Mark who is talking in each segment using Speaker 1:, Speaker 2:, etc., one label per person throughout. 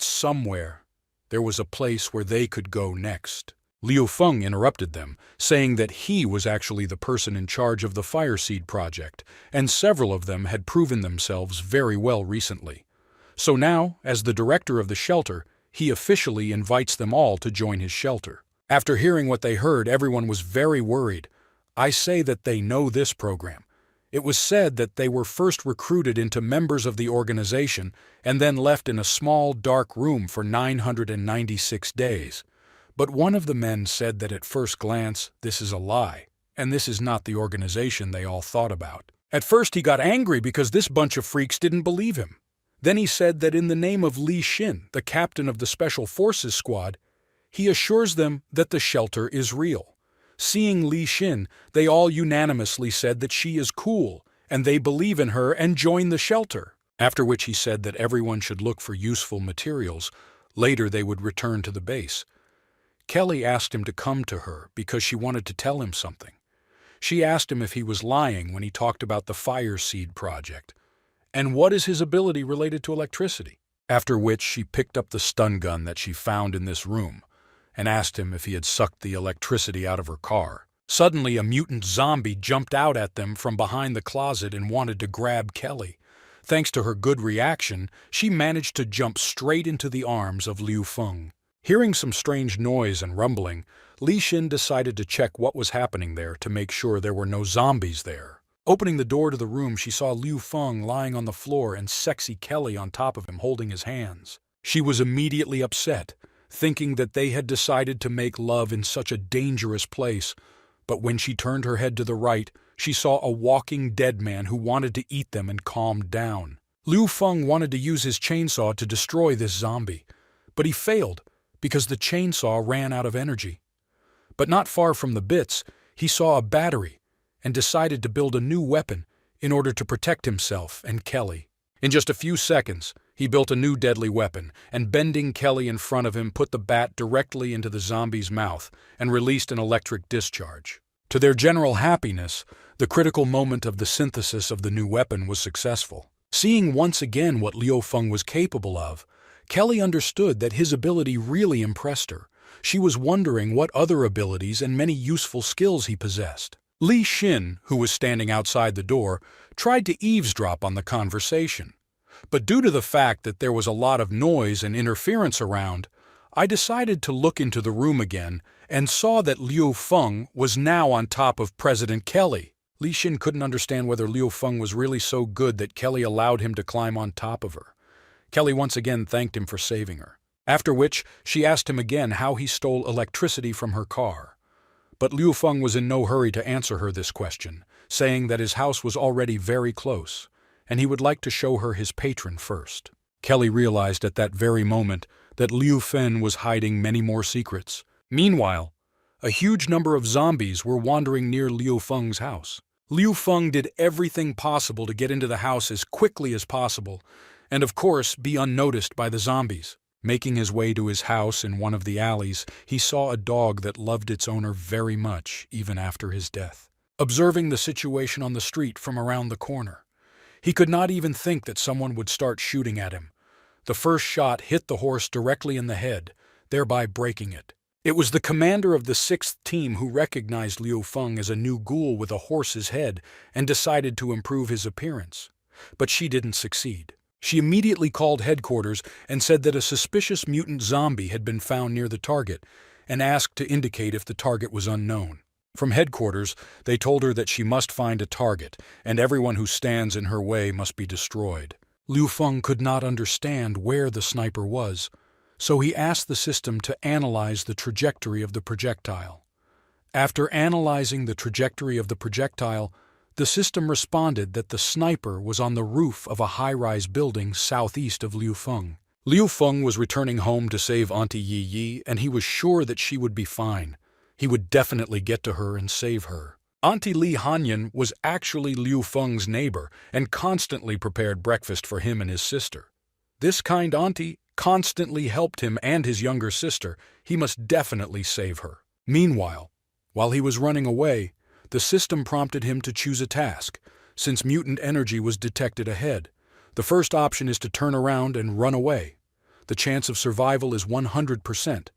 Speaker 1: Somewhere, there was a place where they could go next. Liu Feng interrupted them, saying that he was actually the person in charge of the Fireseed project, and several of them had proven themselves very well recently. So now, as the director of the shelter, he officially invites them all to join his shelter. After hearing what they heard, everyone was very worried. I say that they know this program. It was said that they were first recruited into members of the organization and then left in a small, dark room for 996 days. But one of the men said that at first glance, this is a lie, and this is not the organization they all thought about. At first he got angry because this bunch of freaks didn't believe him. Then he said that in the name of Li Xin, the captain of the Special Forces Squad, he assures them that the shelter is real. Seeing Li Xin, they all unanimously said that she is cool, and they believe in her and join the shelter. After which he said that everyone should look for useful materials. Later they would return to the base. Kelly asked him to come to her because she wanted to tell him something. She asked him if he was lying when he talked about the Fireseed project, and what is his ability related to electricity. After which she picked up the stun gun that she found in this room, and asked him if he had sucked the electricity out of her car. Suddenly, a mutant zombie jumped out at them from behind the closet and wanted to grab Kelly. Thanks to her good reaction, she managed to jump straight into the arms of Liu Feng. Hearing some strange noise and rumbling, Li Xin decided to check what was happening there to make sure there were no zombies there. Opening the door to the room, she saw Liu Feng lying on the floor and sexy Kelly on top of him holding his hands. She was immediately upset, thinking that they had decided to make love in such a dangerous place, but when she turned her head to the right, she saw a walking dead man who wanted to eat them and calmed down. Liu Feng wanted to use his chainsaw to destroy this zombie, but he failed because the chainsaw ran out of energy. But not far from the bits, he saw a battery and decided to build a new weapon in order to protect himself and Kelly. In just a few seconds, he built a new deadly weapon, and bending Kelly in front of him put the bat directly into the zombie's mouth and released an electric discharge. To their general happiness, the critical moment of the synthesis of the new weapon was successful. Seeing once again what Liu Feng was capable of, Kelly understood that his ability really impressed her. She was wondering what other abilities and many useful skills he possessed. Li Xin, who was standing outside the door, tried to eavesdrop on the conversation. But due to the fact that there was a lot of noise and interference around, I decided to look into the room again and saw that Liu Feng was now on top of President Kelly. Li Xin couldn't understand whether Liu Feng was really so good that Kelly allowed him to climb on top of her. Kelly once again thanked him for saving her, after which she asked him again how he stole electricity from her car. But Liu Feng was in no hurry to answer her this question, saying that his house was already very close, and he would like to show her his patron first. Kelly realized at that very moment that Liu Feng was hiding many more secrets. Meanwhile, a huge number of zombies were wandering near Liu Feng's house. Liu Feng did everything possible to get into the house as quickly as possible, and of course be unnoticed by the zombies. Making his way to his house in one of the alleys, he saw a dog that loved its owner very much, even after his death. Observing the situation on the street from around the corner, he could not even think that someone would start shooting at him. The first shot hit the horse directly in the head, thereby breaking it. It was the commander of the 6th team who recognized Liu Feng as a new ghoul with a horse's head and decided to improve his appearance. But she didn't succeed. She immediately called headquarters and said that a suspicious mutant zombie had been found near the target and asked to indicate if the target was unknown. From headquarters, they told her that she must find a target and everyone who stands in her way must be destroyed. Liu Feng could not understand where the sniper was, so he asked the system to analyze the trajectory of the projectile. After analyzing the trajectory of the projectile, the system responded that the sniper was on the roof of a high-rise building southeast of Liu Feng. Liu Feng was returning home to save Auntie Yi Yi, and he was sure that she would be fine. He would definitely get to her and save her. Auntie Li Hanyan was actually Liu Feng's neighbor and constantly prepared breakfast for him and his sister. This kind auntie constantly helped him and his younger sister. He must definitely save her. Meanwhile, while he was running away, the system prompted him to choose a task, since mutant energy was detected ahead. The first option is to turn around and run away. The chance of survival is 100%.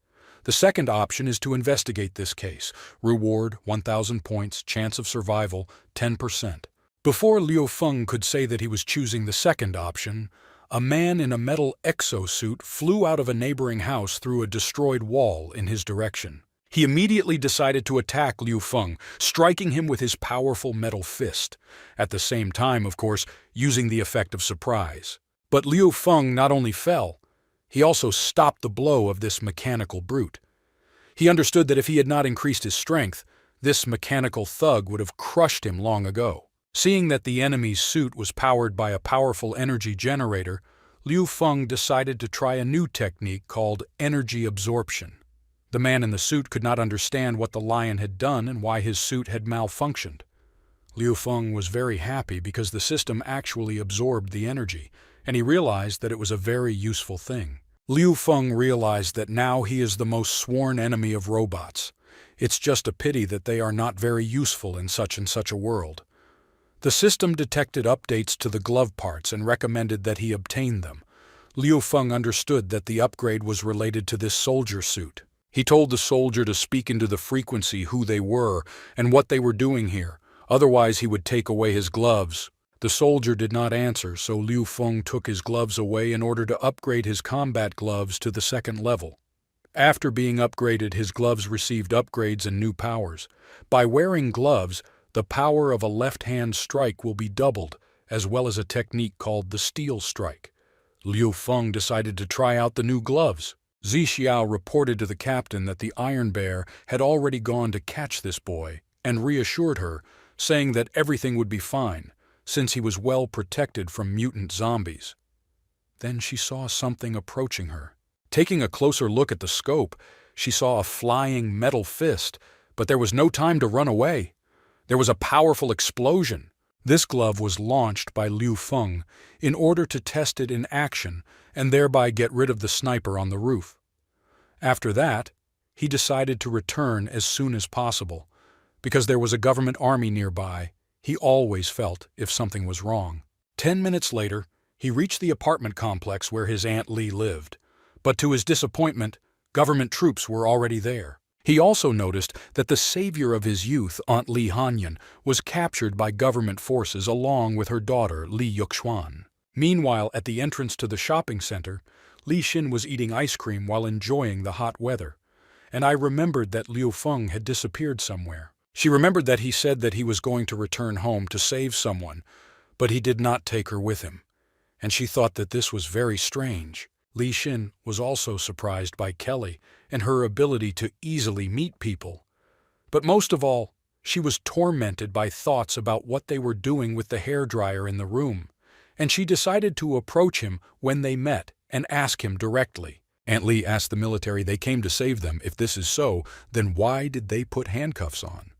Speaker 1: The second option is to investigate this case. Reward 1,000 points, chance of survival 10%. Before Liu Feng could say that he was choosing the second option, a man in a metal exosuit flew out of a neighboring house through a destroyed wall in his direction. He immediately decided to attack Liu Feng, striking him with his powerful metal fist, at the same time, of course, using the effect of surprise. But Liu Feng not only fell, he also stopped the blow of this mechanical brute. He understood that if he had not increased his strength, this mechanical thug would have crushed him long ago. Seeing that the enemy's suit was powered by a powerful energy generator, Liu Feng decided to try a new technique called energy absorption. The man in the suit could not understand what the lion had done and why his suit had malfunctioned. Liu Feng was very happy because the system actually absorbed the energy, and he realized that it was a very useful thing. Liu Feng realized that now he is the most sworn enemy of robots. It's just a pity that they are not very useful in such and such a world. The system detected updates to the glove parts and recommended that he obtain them. Liu Feng understood that the upgrade was related to this soldier suit. He told the soldier to speak into the frequency who they were and what they were doing here, otherwise he would take away his gloves. The soldier did not answer, so Liu Feng took his gloves away in order to upgrade his combat gloves to the second level. After being upgraded, his gloves received upgrades and new powers. By wearing gloves, the power of a left-hand strike will be doubled, as well as a technique called the steel strike. Liu Feng decided to try out the new gloves. Zixiao reported to the captain that the Iron Bear had already gone to catch this boy and reassured her, saying that everything would be fine, since he was well protected from mutant zombies. Then she saw something approaching her. Taking a closer look at the scope, she saw a flying metal fist, but there was no time to run away. There was a powerful explosion. This glove was launched by Liu Feng in order to test it in action and thereby get rid of the sniper on the roof. After that, he decided to return as soon as possible. Because there was a government army nearby, he always felt if something was wrong. 10 minutes later, he reached the apartment complex where his Aunt Li lived. But to his disappointment, government troops were already there. He also noticed that the savior of his youth, Aunt Li Hanyan, was captured by government forces along with her daughter, Li Yuxuan. Meanwhile, at the entrance to the shopping center, Li Xin was eating ice cream while enjoying the hot weather. And I remembered that Liu Feng had disappeared somewhere. She remembered that he said that he was going to return home to save someone, but he did not take her with him. And she thought that this was very strange. Li Xin was also surprised by Kelly and her ability to easily meet people. But most of all, she was tormented by thoughts about what they were doing with the hairdryer in the room, and she decided to approach him when they met and ask him directly. Aunt Li asked the military they came to save them. If this is so, then why did they put handcuffs on?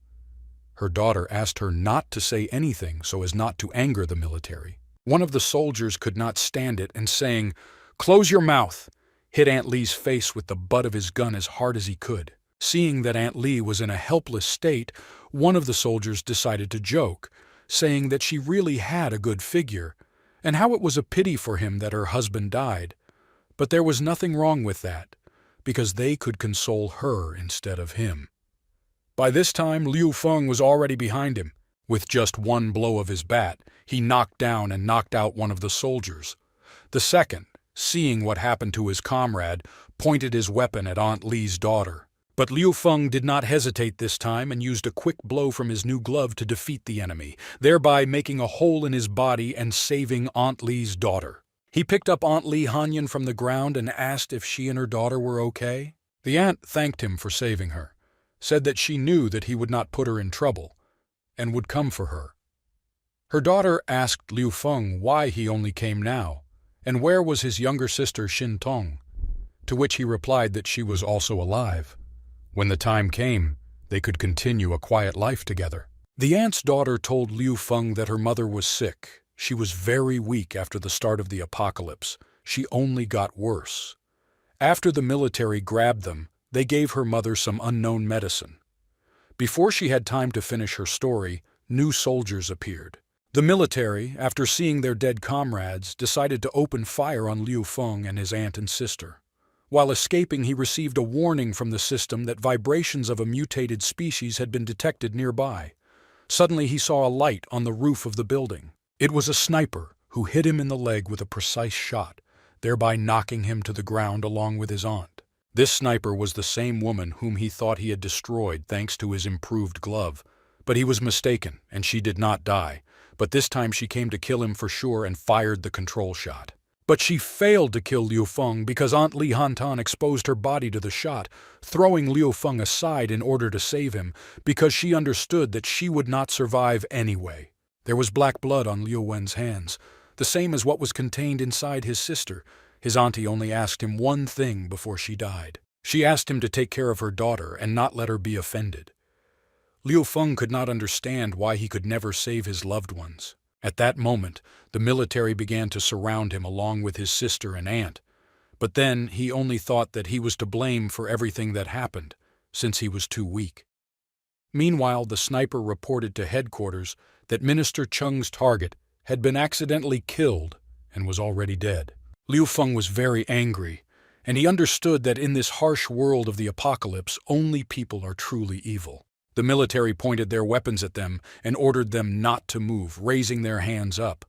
Speaker 1: Her daughter asked her not to say anything so as not to anger the military. One of the soldiers could not stand it and saying, "Close your mouth," hit Aunt Li's face with the butt of his gun as hard as he could. Seeing that Aunt Li was in a helpless state, one of the soldiers decided to joke, saying that she really had a good figure, and how it was a pity for him that her husband died. But there was nothing wrong with that, because they could console her instead of him. By this time, Liu Feng was already behind him. With just one blow of his bat, he knocked down and knocked out one of the soldiers. The second, seeing what happened to his comrade, pointed his weapon at Aunt Li's daughter. But Liu Feng did not hesitate this time and used a quick blow from his new glove to defeat the enemy, thereby making a hole in his body and saving Aunt Li's daughter. He picked up Aunt Li Hanyan from the ground and asked if she and her daughter were okay. The aunt thanked him for saving her, said that she knew that he would not put her in trouble, and would come for her. Her daughter asked Liu Feng why he only came now, and where was his younger sister Xin Tong, to which he replied that she was also alive. When the time came, they could continue a quiet life together. The aunt's daughter told Liu Feng that her mother was sick. She was very weak after the start of the apocalypse. She only got worse. After the military grabbed them, they gave her mother some unknown medicine. Before she had time to finish her story, new soldiers appeared. The military, after seeing their dead comrades, decided to open fire on Liu Feng and his aunt and sister. While escaping, he received a warning from the system that vibrations of a mutated species had been detected nearby. Suddenly he saw a light on the roof of the building. It was a sniper who hit him in the leg with a precise shot, thereby knocking him to the ground along with his aunt. This sniper was the same woman whom he thought he had destroyed thanks to his improved glove. But he was mistaken, and she did not die. But this time she came to kill him for sure and fired the control shot. But she failed to kill Liu Feng because Aunt Li Hantan exposed her body to the shot, throwing Liu Feng aside in order to save him, because she understood that she would not survive anyway. There was black blood on Liu Wen's hands, the same as what was contained inside his sister. His auntie only asked him one thing before she died. She asked him to take care of her daughter and not let her be offended. Liu Feng could not understand why he could never save his loved ones. At that moment, the military began to surround him along with his sister and aunt. But then he only thought that he was to blame for everything that happened, since he was too weak. Meanwhile, the sniper reported to headquarters that Minister Cheng's target had been accidentally killed and was already dead. Liu Feng was very angry, and he understood that in this harsh world of the apocalypse, only people are truly evil. The military pointed their weapons at them and ordered them not to move, raising their hands up.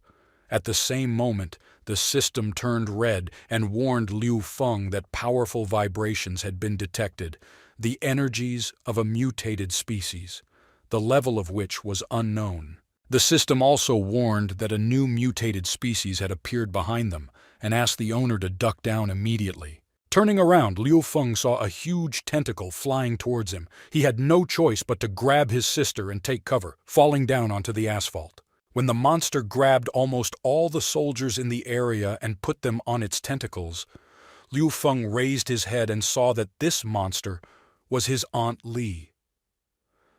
Speaker 1: At the same moment, the system turned red and warned Liu Feng that powerful vibrations had been detected, the energies of a mutated species, the level of which was unknown. The system also warned that a new mutated species had appeared behind them and asked the owner to duck down immediately. Turning around, Liu Feng saw a huge tentacle flying towards him. He had no choice but to grab his sister and take cover, falling down onto the asphalt. When the monster grabbed almost all the soldiers in the area and put them on its tentacles, Liu Feng raised his head and saw that this monster was his Aunt Li.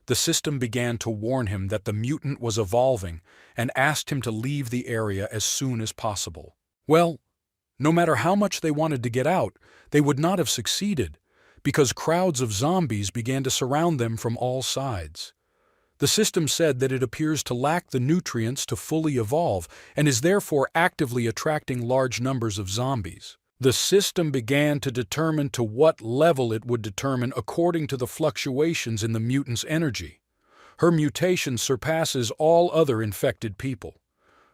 Speaker 1: The system began to warn him that the mutant was evolving and asked him to leave the area as soon as possible. Well, no matter how much they wanted to get out, they would not have succeeded, because crowds of zombies began to surround them from all sides. The system said that it appears to lack the nutrients to fully evolve and is therefore actively attracting large numbers of zombies. The system began to determine to what level it would determine according to the fluctuations in the mutant's energy. Her mutation surpasses all other infected people.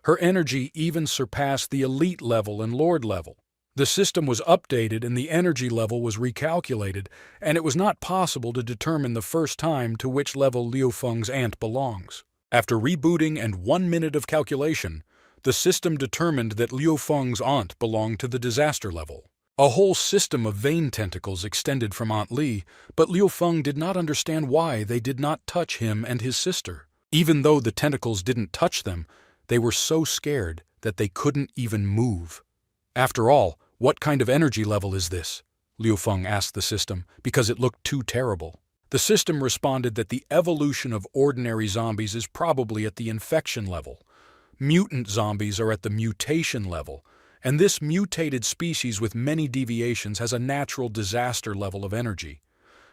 Speaker 1: Her energy even surpassed the elite level and lord level. The system was updated and the energy level was recalculated, and it was not possible to determine the first time to which level Liu Feng's aunt belongs. After rebooting and 1 minute of calculation, the system determined that Liu Feng's aunt belonged to the disaster level. A whole system of vein tentacles extended from Aunt Li, but Liu Feng did not understand why they did not touch him and his sister. Even though the tentacles didn't touch them, they were so scared that they couldn't even move. After all, what kind of energy level is this? Liu Feng asked the system, because it looked too terrible. The system responded that the evolution of ordinary zombies is probably at the infection level. Mutant zombies are at the mutation level, and this mutated species with many deviations has a natural disaster level of energy.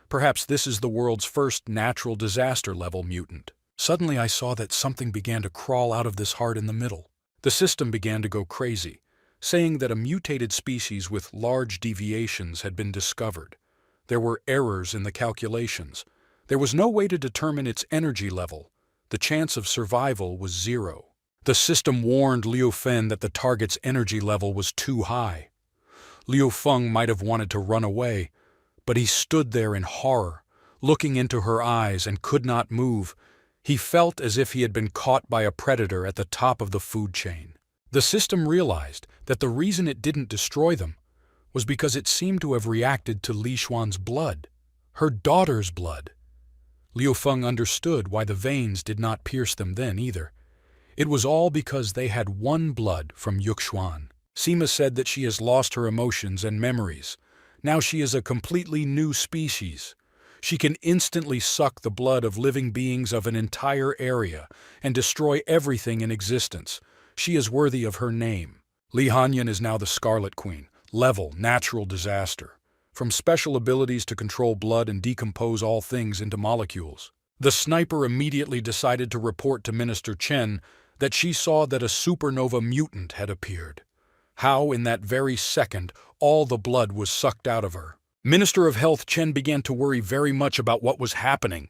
Speaker 1: Perhaps this is the world's first natural disaster level mutant. Suddenly I saw that something began to crawl out of this heart in the middle. The system began to go crazy, saying that a mutated species with large deviations had been discovered. There were errors in the calculations. There was no way to determine its energy level. The chance of survival was 0. The system warned Liu Feng that the target's energy level was too high. Liu Feng might have wanted to run away, but he stood there in horror, looking into her eyes and could not move. He felt as if he had been caught by a predator at the top of the food chain. The system realized that the reason it didn't destroy them was because it seemed to have reacted to Li Xuan's blood, her daughter's blood. Liu Feng understood why the veins did not pierce them then either. It was all because they had one blood from Yuxuan. Sima said that she has lost her emotions and memories. Now she is a completely new species. She can instantly suck the blood of living beings of an entire area and destroy everything in existence. She is worthy of her name. Li Hanyan is now the Scarlet Queen, level natural disaster, from special abilities to control blood and decompose all things into molecules. The sniper immediately decided to report to Minister Chen that she saw that a supernova mutant had appeared. How, in that very second, all the blood was sucked out of her. Minister of Health Chen began to worry very much about what was happening.